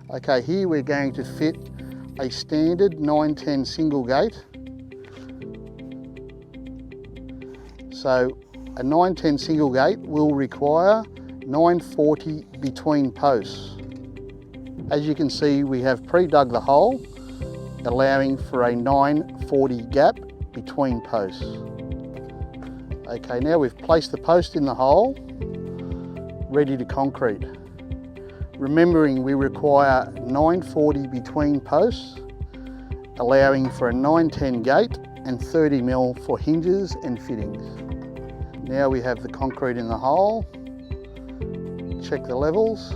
Okay, here we're going to fit a standard 910 single gate. So a 910 single gate will require 940 between posts. As you can see, we have pre-dug the hole, allowing for a 940 gap between posts. Okay, now we've placed the post in the hole, ready to concrete. Remembering we require 940 between posts, allowing for a 910 gate and 30mm for hinges and fittings. Now we have the concrete in the hole. Check the levels.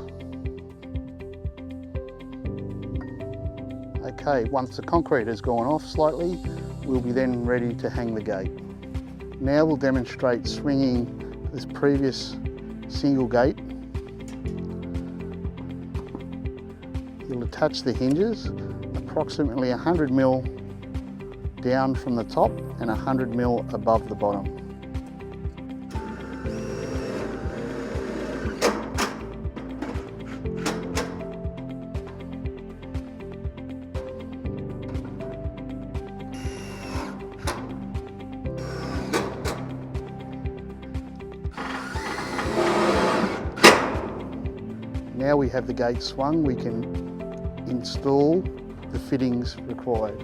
Okay, once the concrete has gone off slightly, we'll be then ready to hang the gate. Now we'll demonstrate swinging this previous single gate. You'll attach the hinges approximately 100mm down from the top and 100mm above the bottom. Now we have the gate swung, we can install the fittings required.